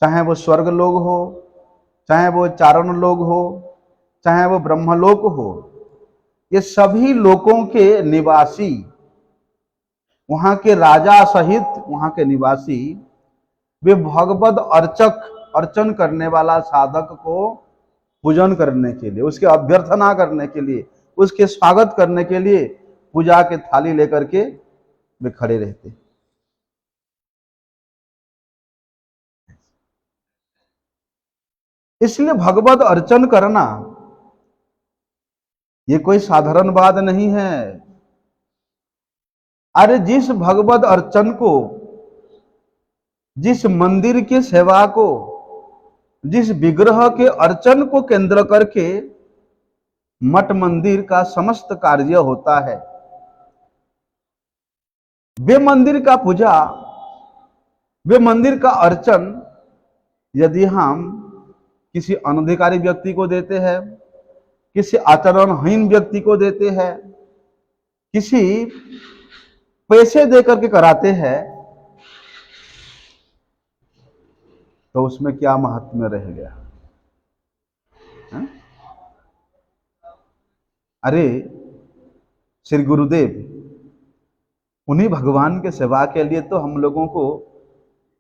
चाहे वो स्वर्ग लोग हो, चाहे वो चारण लोग हो, चाहे वो ब्रह्मलोक हो, ये सभी लोगों के निवासी, वहां के राजा सहित वहां के निवासी, वे भगवत अर्चन करने वाला साधक को पूजन करने के लिए, उसके अभ्यर्थना करने के लिए, उसके स्वागत करने के लिए पूजा के थाली लेकर के वे खड़े रहते। इसलिए भगवत अर्चन करना ये कोई साधारण बात नहीं है। अरे जिस भगवत अर्चन को, जिस मंदिर के सेवा को, जिस विग्रह के अर्चन को केंद्र करके मठ मंदिर का समस्त कार्य होता है, वे मंदिर का पूजा, वे मंदिर का अर्चन यदि हम किसी अनधिकारी व्यक्ति को देते हैं, किसी आचरणहीन व्यक्ति को देते हैं, किसी पैसे देकर के कराते हैं, तो उसमें क्या महात्म्य रह गया? अरे श्री गुरुदेव उन्हीं भगवान के सेवा के लिए तो हम लोगों को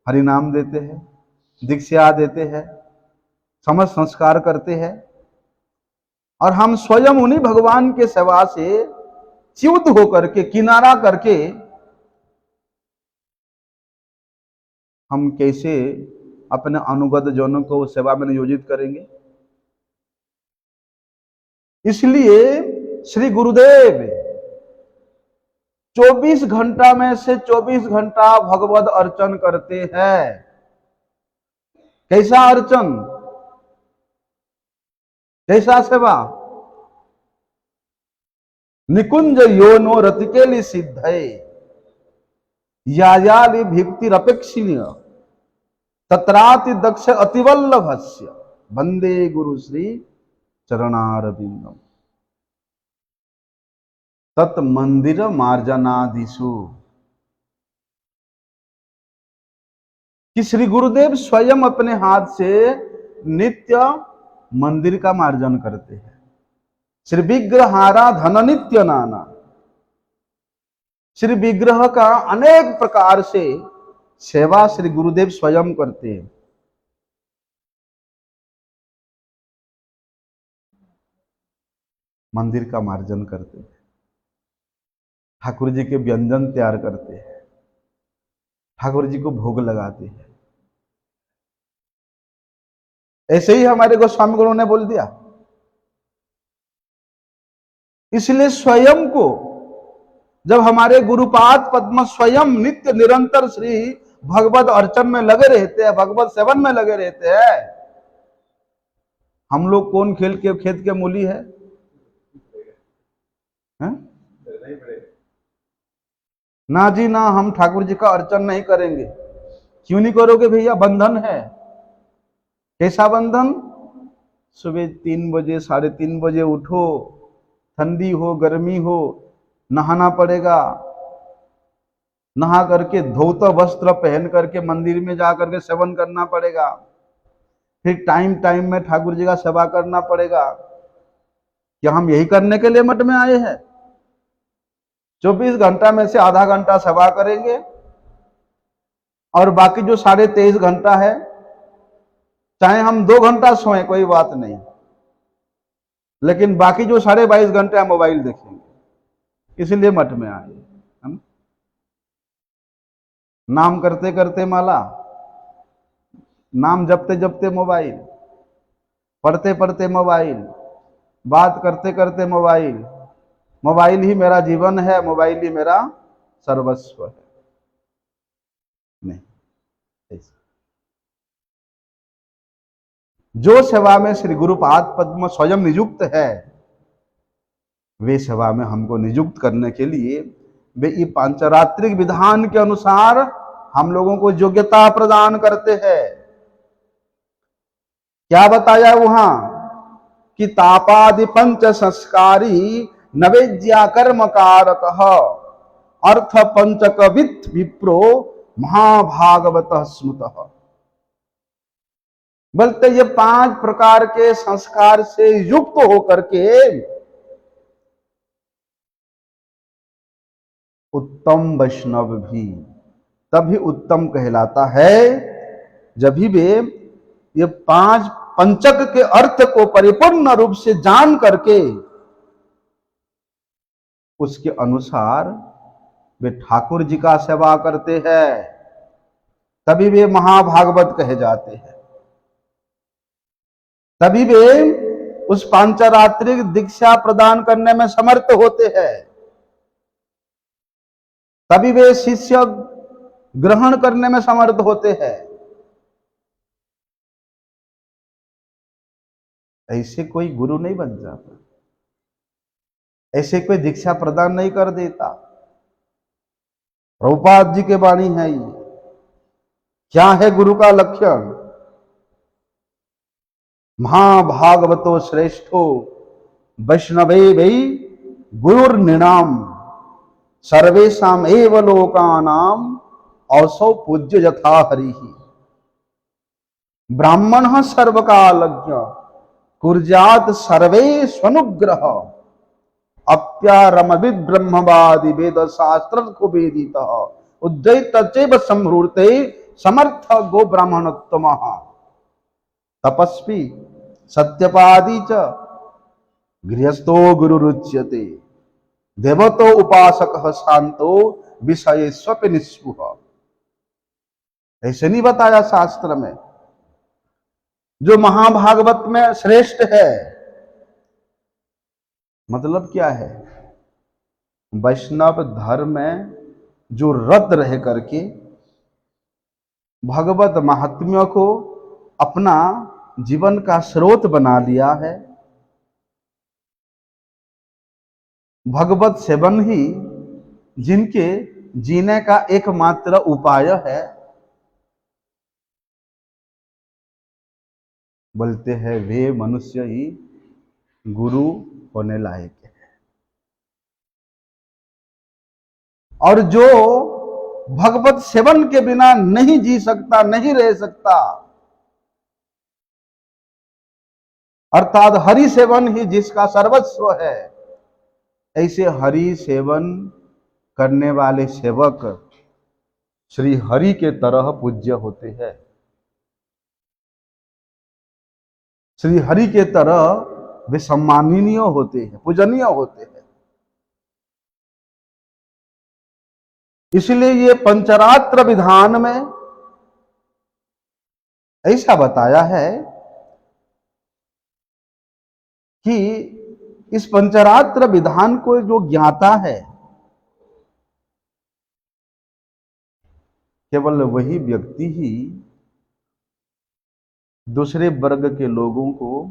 हरिनाम देते हैं, दीक्षा देते हैं, समस्त संस्कार करते हैं, और हम स्वयं उन्हीं भगवान के सेवा से च्युत होकर के, किनारा करके हम कैसे अपने अनुगत जनों को सेवा में नियोजित करेंगे? इसलिए श्री गुरुदेव 24 घंटा में से 24 घंटा भगवत अर्चन करते हैं। कैसा अर्चन, कैसा सेवा? निकुंज योनो रतिकेली सिद्धे यायाली भिक्तिरपेक्षिण्य तत्राति दक्ष अतिवल्लभस्य वंदे गुरु श्री चरणारविंदम तत् मंदिर मार्जनादिषु। कि श्री गुरुदेव स्वयं अपने हाथ से नित्य मंदिर का मार्जन करते हैं। श्री विग्रहारा धन नित्य नाना श्री विग्रह का अनेक प्रकार से सेवा श्री गुरुदेव स्वयं करते हैं। मंदिर का मार्जन करते हैं, ठाकुर जी के व्यंजन तैयार करते हैं, ठाकुर जी को भोग लगाते हैं। ऐसे ही हमारे गोस्वामी गुरु ने बोल दिया। इसलिए स्वयं को जब हमारे गुरुपाद पद्म स्वयं नित्य निरंतर श्री भगवत अर्चन में लगे रहते हैं, भगवत सेवन में लगे रहते हैं, हम लोग कौन खेल के खेत के मूली है? ना जी ना, हम ठाकुर जी का अर्चन नहीं करेंगे। क्यों नहीं करोगे भैया? बंधन है। कैसा बंधन? सुबह 3 बजे 3:30 बजे उठो, ठंडी हो गर्मी हो, नहाना पड़ेगा, नहा करके धोता वस्त्र पहन करके मंदिर में जा करके सेवन करना पड़ेगा, फिर टाइम टाइम में ठाकुर जी का सेवा करना पड़ेगा। क्या हम यही करने के लिए मठ में आए हैं? 24 घंटा में से आधा घंटा सेवा करेंगे और बाकी जो 23.5 घंटा है, चाहे हम 2 घंटा सोएं कोई बात नहीं, लेकिन बाकी जो 22.5 घंटे हम मोबाइल देखेंगे। इसलिए मठ में आए हम। नाम करते करते माला, नाम जपते जपते मोबाइल, पढ़ते पढ़ते मोबाइल, बात करते करते मोबाइल। मोबाइल ही मेरा जीवन है, मोबाइल ही मेरा सर्वस्व है। नहीं, जो सेवा में श्री गुरुपाद पद्म स्वयं नियुक्त है, वे सेवा में हमको नियुक्त करने के लिए वे ये पांचरात्रिक विधान के अनुसार हम लोगों को योग्यता प्रदान करते हैं। क्या बताया वहां कि तापादि पंच संस्कारी नवेद्या कर्म कारक अर्थ पंचकवित विप्रो महाभागवत स्मृत। बोलते ये 5 प्रकार के संस्कार से युक्त होकर के उत्तम वैष्णव भी तभी उत्तम कहलाता है जब भी वे ये 5 पंचक के अर्थ को परिपूर्ण रूप से जान करके उसके अनुसार वे ठाकुर जी का सेवा करते हैं, तभी वे महाभागवत कहे जाते हैं। तभी वे उस पांचरात्रिक दीक्षा प्रदान करने में समर्थ होते हैं, तभी वे शिष्य ग्रहण करने में समर्थ होते हैं। ऐसे कोई गुरु नहीं बन जाता, ऐसे कोई दीक्षा प्रदान नहीं कर देता। प्रभुपाद जी के वाणी है ये। क्या है गुरु का लक्षण? महाभागवतो श्रेष्ठो वैष्णवे वै गुरुर्निणाम सर्वेषाम एव लोकानाम औसौ पूज्य यथा हरि। ब्राह्मण सर्वकालज्ञ कुर्यात सर्वे स्वनुग्रह अप्यारमविद ब्रह्मवादि वेद शास्त्र को वेदित उद्दैत चैव संभृते समर्थ गो ब्राह्मणोत्तम तपस्वी सत्यपादी च गृहस्थो गुरुरुच्यते देवतो उपासक शांतो विषय स्वप निस्पृह। ऐसे नहीं बताया शास्त्र में? जो महाभागवत में श्रेष्ठ है, मतलब क्या है? वैष्णव धर्म में जो रत रह करके भगवत महात्म्य को अपना जीवन का स्रोत बना लिया है, भगवत सेवन ही जिनके जीने का एकमात्र उपाय है, बोलते हैं वे मनुष्य ही गुरु होने लायक है। और जो भगवत सेवन के बिना नहीं जी सकता, नहीं रह सकता, अर्थात हरि सेवन ही जिसका सर्वस्व है, ऐसे हरि सेवन करने वाले सेवक श्री हरि के तरह पूज्य होते हैं। श्री हरि के तरह वे सम्माननीय होते हैं, पूजनीय होते हैं। इसलिए ये पंचरात्र विधान में ऐसा बताया है कि इस पंचरात्र विधान को जो ज्ञाता है केवल वही व्यक्ति ही दूसरे वर्ग के लोगों को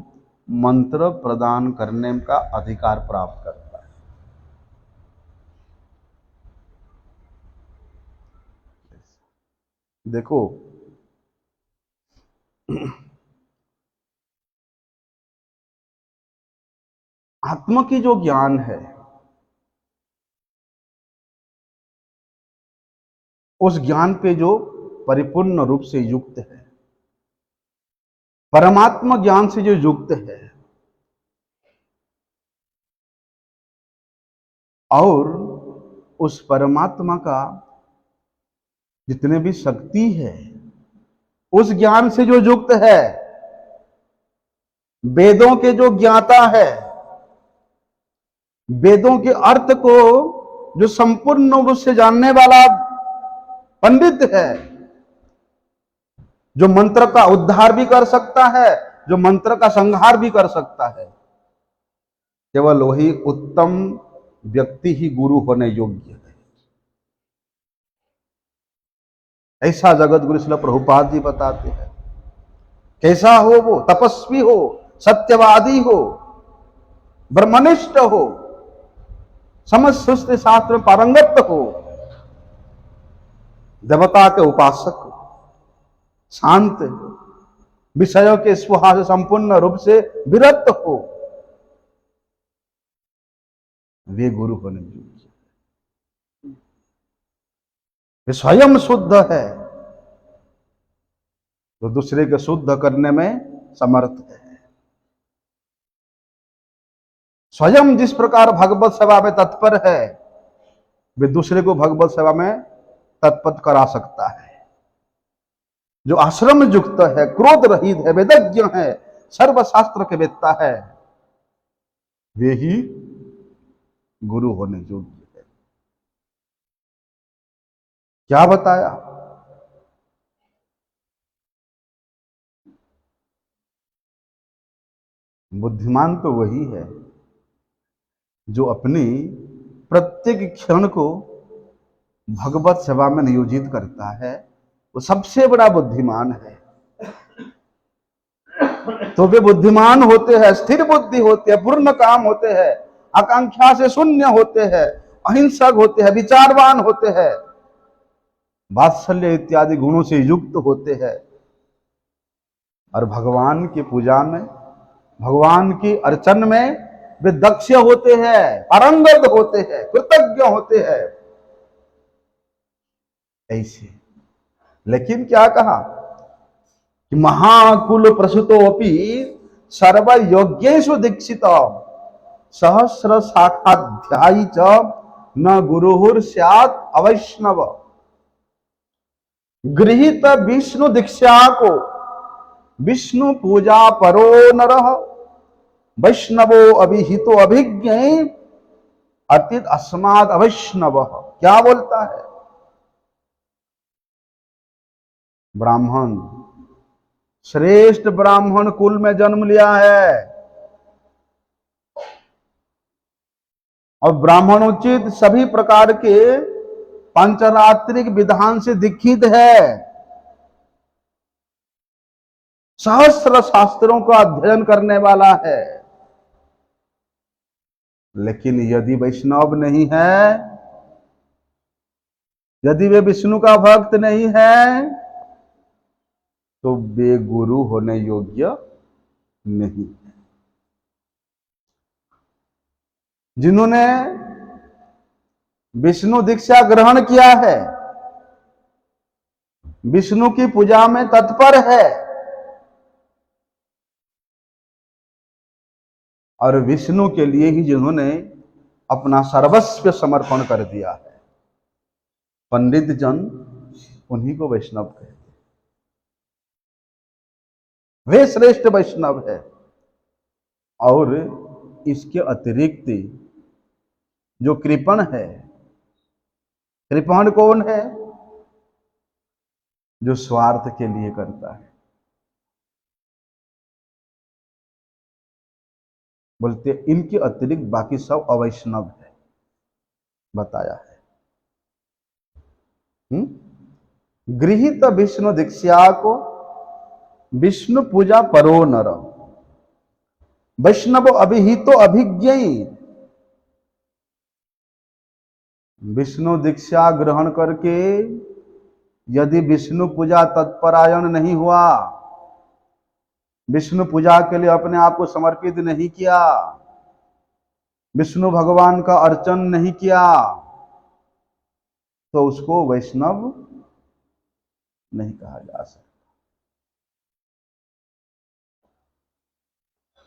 मंत्र प्रदान करने का अधिकार प्राप्त करता है। देखो, आत्मा की जो ज्ञान है उस ज्ञान पे जो परिपूर्ण रूप से युक्त है, परमात्मा ज्ञान से जो युक्त है और उस परमात्मा का जितने भी शक्ति है उस ज्ञान से जो युक्त है, वेदों के जो ज्ञाता है, वेदों के अर्थ को जो संपूर्ण रूप से जानने वाला पंडित है, जो मंत्र का उद्धार भी कर सकता है, जो मंत्र का संहार भी कर सकता है, केवल वही उत्तम व्यक्ति ही गुरु होने योग्य है। ऐसा जगत गुरु श्रील प्रभुपाद जी बताते हैं। कैसा हो वो? तपस्वी हो, सत्यवादी हो, ब्रह्मनिष्ठ हो, समस्त शास्त्र में पारंगत हो, देवता के उपासक हो, शांत हो, विषयों के स्पृहा से संपूर्ण रूप से विरक्त हो, वे गुरु होने योग्य। वे स्वयं शुद्ध है तो दूसरे को शुद्ध करने में समर्थ है। स्वयं जिस प्रकार भगवत सेवा में तत्पर है वे दूसरे को भगवत सेवा में तत्पर करा सकता है। जो आश्रम युक्त है, क्रोध रहित है, वेदज्ञ है, सर्वशास्त्र के वेत्ता है, वे ही गुरु होने योग्य है। क्या बताया? बुद्धिमान तो वही है जो अपनी प्रत्येक क्षण को भगवत सेवा में नियोजित करता है, वो सबसे बड़ा बुद्धिमान है। तो वे बुद्धिमान होते हैं, स्थिर बुद्धि होते हैं, पूर्ण काम होते हैं, आकांक्षा से शून्य होते हैं, अहिंसक होते हैं, विचारवान होते हैं, वात्सल्य इत्यादि गुणों से युक्त होते हैं और भगवान की पूजा में, भगवान की अर्चन में वे दक्ष होते हैं, पारंगत होते हैं, कृतज्ञ होते हैं। ऐसे लेकिन क्या कहा कि महाकुल प्रसूतो अपि सर्वयोग्येषु दीक्षित सहस्र शाखाध्यायी च न गुरुहुर स्यात् अवैष्णव। गृहीत विष्णु दीक्षा को विष्णु पूजा परो नरः वैष्णवो अभिहितो अभिज्ञ अतीत अस्माद अवैष्णव। क्या बोलता है? ब्राह्मण श्रेष्ठ ब्राह्मण कुल में जन्म लिया है और ब्राह्मणोचित सभी प्रकार के पंचरात्रिक विधान से दीक्षित है, सहस्र शास्त्रों का अध्ययन करने वाला है। लेकिन यदि वैष्णव नहीं है, यदि वे विष्णु का भक्त नहीं है, तो वे गुरु होने योग्य नहीं है। जिन्होंने विष्णु दीक्षा ग्रहण किया है, विष्णु की पूजा में तत्पर है और विष्णु के लिए ही जिन्होंने अपना सर्वस्व समर्पण कर दिया है, पंडित जन उन्हीं को वैष्णव कहते हैं। वे श्रेष्ठ वैष्णव है। और इसके अतिरिक्त जो कृपण है, कृपण कौन है? जो स्वार्थ के लिए करता है। बोलते इनके अतिरिक्त बाकी सब अवैष्णव है, बताया है। गृहीत विष्णु दीक्षा को विष्णु पूजा परो नर, वैष्णव अभिहितो अभिज्ञ। विष्णु दीक्षा ग्रहण करके यदि विष्णु पूजा तत्परायण नहीं हुआ, विष्णु पूजा के लिए अपने आप को समर्पित नहीं किया, विष्णु भगवान का अर्चन नहीं किया, तो उसको वैष्णव नहीं कहा जा सकता।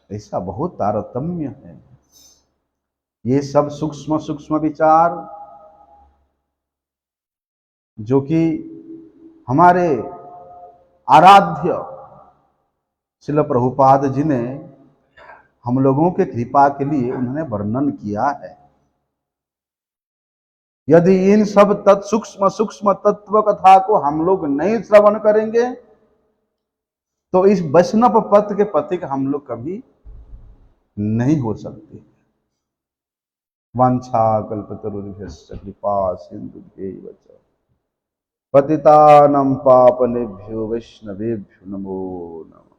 ऐसा बहुत तारतम्य है। ये सब सूक्ष्म सूक्ष्म विचार जो कि हमारे आराध्य श्रील प्रभुपाद जी ने हम लोगों के कृपा के लिए उन्होंने वर्णन किया है। यदि इन सब सूक्ष्म सूक्ष्म तत्व कथा को हम लोग नहीं श्रवण करेंगे तो इस वैष्णव पथ के पथिक हम लोग कभी नहीं हो सकते। वांछा कल्पतरुभ्यश्च कृपा सिंधुभ्यैव च पतितानां पावनेभ्यो वैष्णवेभ्यो नमो नमः।